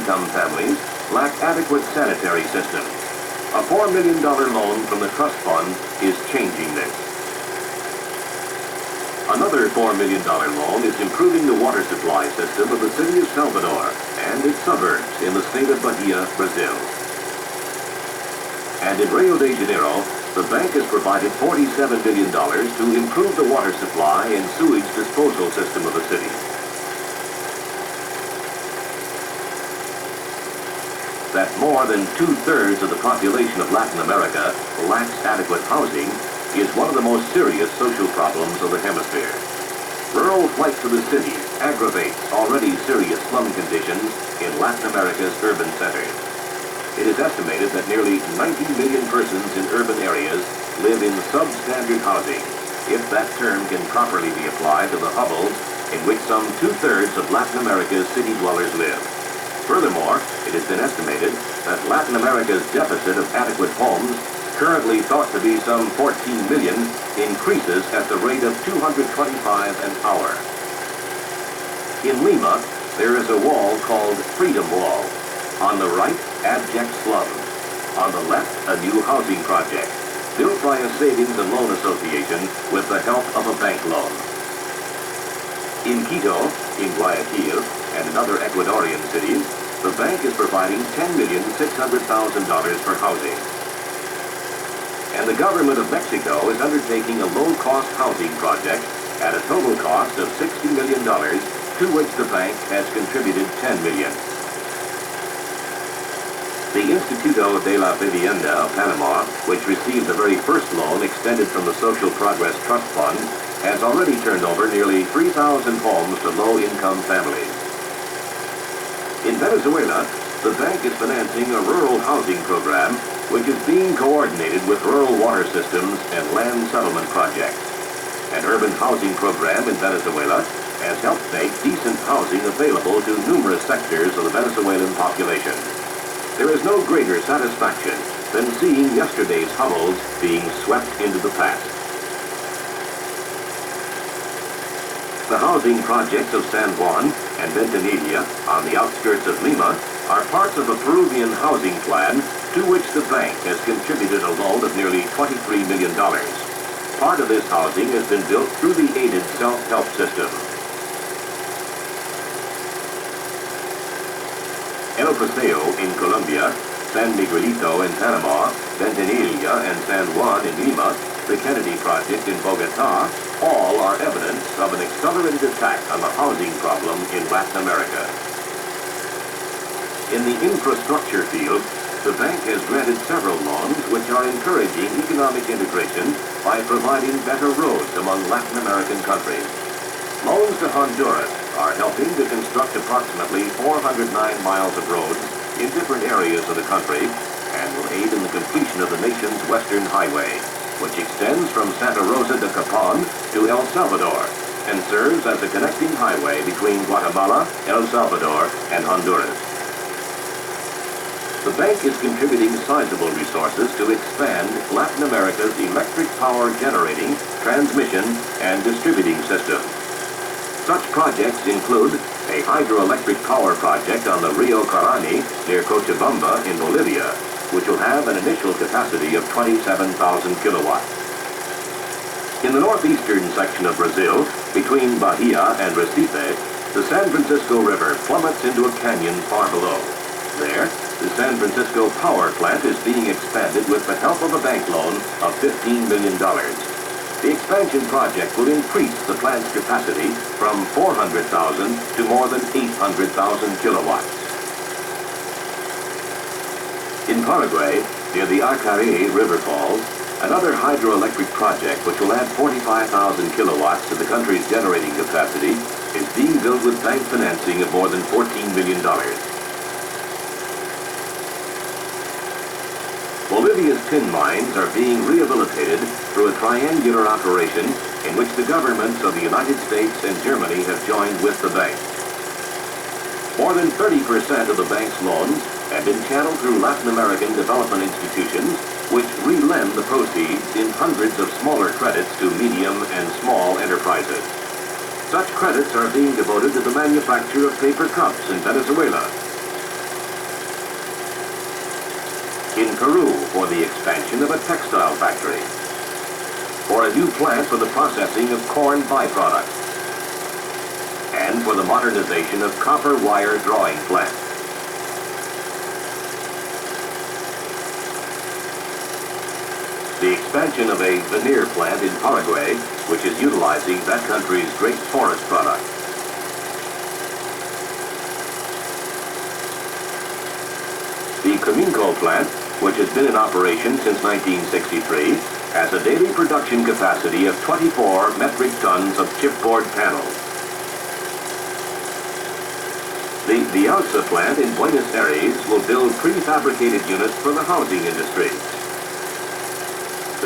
low-income families lack adequate sanitary systems. A $4 million loan from the trust fund is changing this. Another $4 million loan is improving the water supply system of the city of Salvador and its suburbs in the state of Bahia, Brazil. And in Rio de Janeiro, the bank has provided $47 million to improve the water supply and sewage disposal system of the city. That more than two-thirds of the population of Latin America lacks adequate housing is one of the most serious social problems of the hemisphere. Rural flight to the cities aggravates already serious slum conditions in Latin America's urban centers. It is estimated that nearly 90 million persons in urban areas live in substandard housing, if that term can properly be applied to the hovels in which some two-thirds of Latin America's city dwellers live. Furthermore, it has been estimated that Latin America's deficit of adequate homes, currently thought to be some 14 million, increases at the rate of 225 an hour. In Lima, there is a wall called Freedom Wall. On the right, abject slums. On the left, a new housing project, built by a savings and loan association with the help of a bank loan. In Quito, in Guayaquil, and in other Ecuadorian cities, the bank is providing $10,600,000 for housing. And the government of Mexico is undertaking a low-cost housing project at a total cost of $60 million, to which the bank has contributed $10 million. The Instituto de la Vivienda of Panama, which received the very first loan extended from the Social Progress Trust Fund, has already turned over nearly 3,000 homes to low-income families. In Venezuela, the bank is financing a rural housing program which is being coordinated with rural water systems and land settlement projects. An urban housing program in Venezuela has helped make decent housing available to numerous sectors of the Venezuelan population. There is no greater satisfaction than seeing yesterday's hovels being swept into the past. The housing projects of San Juan and Ventanilla on the outskirts of Lima are parts of a Peruvian housing plan to which the bank has contributed a loan of nearly $23 million. Part of this housing has been built through the aided self-help system. El Paseo in Colombia, San Miguelito in Panama, Ventanilla and San Juan in Lima, the Kennedy Project in Bogota, all are evidence of an accelerated attack on the housing problem in Latin America. In the infrastructure field, the bank has granted several loans which are encouraging economic integration by providing better roads among Latin American countries. Loans to Honduras are helping to construct approximately 409 miles of roads in different areas of the country and will aid in the completion of the nation's western highway, which extends from Santa Rosa de Capon to El Salvador and serves as a connecting highway between Guatemala, El Salvador, and Honduras. The bank is contributing sizable resources to expand Latin America's electric power generating, transmission, and distributing system. Such projects include a hydroelectric power project on the Rio Carani near Cochabamba in Bolivia, which will have an initial capacity of 27,000 kilowatts. In the northeastern section of Brazil, between Bahia and Recife, the San Francisco River plummets into a canyon far below. There, the San Francisco power plant is being expanded with the help of a bank loan of $15 million. The expansion project will increase the plant's capacity from 400,000 to more than 800,000 kilowatts. In Paraguay, near the Acari River Falls, another hydroelectric project which will add 45,000 kilowatts to the country's generating capacity is being built with bank financing of more than $14 million. Bolivia's tin mines are being rehabilitated through a triangular operation in which the governments of the United States and Germany have joined with the bank. More than 30% of the bank's loans have been channeled through Latin American development institutions, which re-lend the proceeds in hundreds of smaller credits to medium and small enterprises. Such credits are being devoted to the manufacture of paper cups in Venezuela. the expansion of a textile factory, for a new plant for the processing of corn byproducts, and for the modernization of copper wire drawing plants. The expansion of a veneer plant in Paraguay, which is utilizing that country's great forest products. The Cominco plant, which has been in operation since 1963, has a daily production capacity of 24 metric tons of chipboard panels. The Vialsa plant in Buenos Aires will build prefabricated units for the housing industry.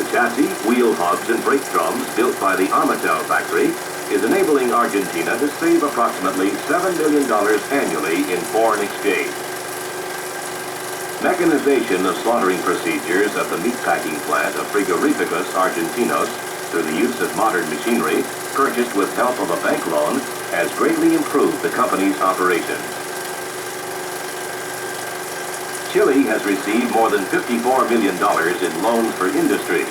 The chassis, wheel hubs, and brake drums built by the Amatel factory is enabling Argentina to save approximately $7 million annually in foreign exchange. Mechanization of slaughtering procedures at the meatpacking plant of Frigorificus Argentinos through the use of modern machinery purchased with help of a bank loan has greatly improved the company's operations. Chile has received more than $54 million in loans for industry.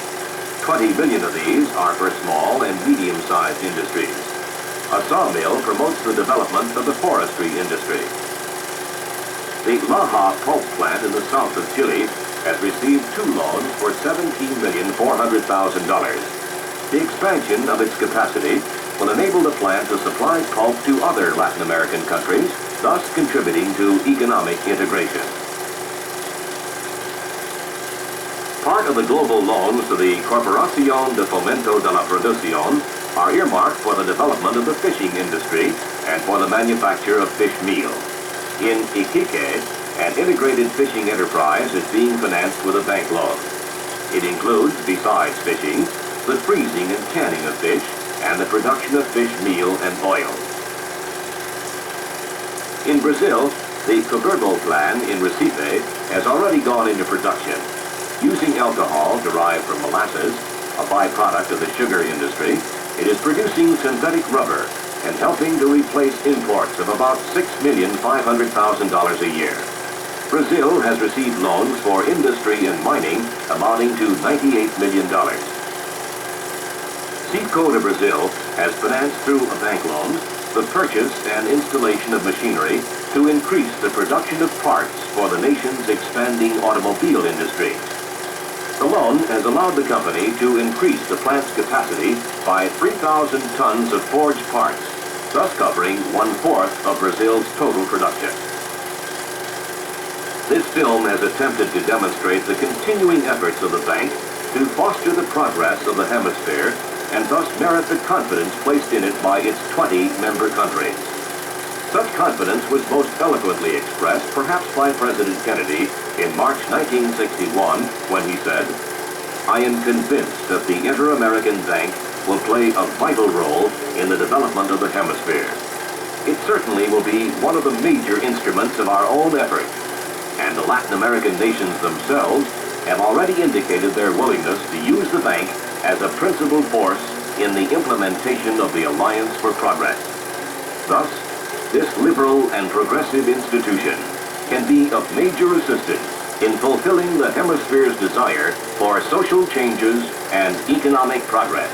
20 million of these are for small and medium-sized industries. A sawmill promotes the development of the forestry industry. The Laja pulp plant in the south of Chile has received 2 loans for $17,400,000. The expansion of its capacity will enable the plant to supply pulp to other Latin American countries, thus contributing to economic integration. Part of the global loans to the Corporación de Fomento de la Producción are earmarked for the development of the fishing industry and for the manufacture of fish meal. In Iquique, an integrated fishing enterprise is being financed with a bank loan. It includes, besides fishing, the freezing and canning of fish and the production of fish meal and oil. In Brazil, the Coberbo plant in Recife has already gone into production. Using alcohol derived from molasses, a byproduct of the sugar industry, it is producing synthetic rubber and helping to replace imports of about $6,500,000 a year. Brazil has received loans for industry and mining amounting to $98 million. Cipco de Brazil has financed through a bank loan the purchase and installation of machinery to increase the production of parts for the nation's expanding automobile industry. The loan has allowed the company to increase the plant's capacity by 3,000 tons of forged parts, thus covering 1/4 of Brazil's total production. This film has attempted to demonstrate the continuing efforts of the bank to foster the progress of the hemisphere and thus merit the confidence placed in it by its 20 member countries. Such confidence was most eloquently expressed perhaps by President Kennedy in March 1961 when he said, "I am convinced that the Inter-American Bank will play a vital role in the development of the hemisphere. It certainly will be one of the major instruments of our own effort, and the Latin American nations themselves have already indicated their willingness to use the bank as a principal force in the implementation of the Alliance for Progress. Thus, this liberal and progressive institution can be of major assistance in fulfilling the hemisphere's desire for social changes and economic progress."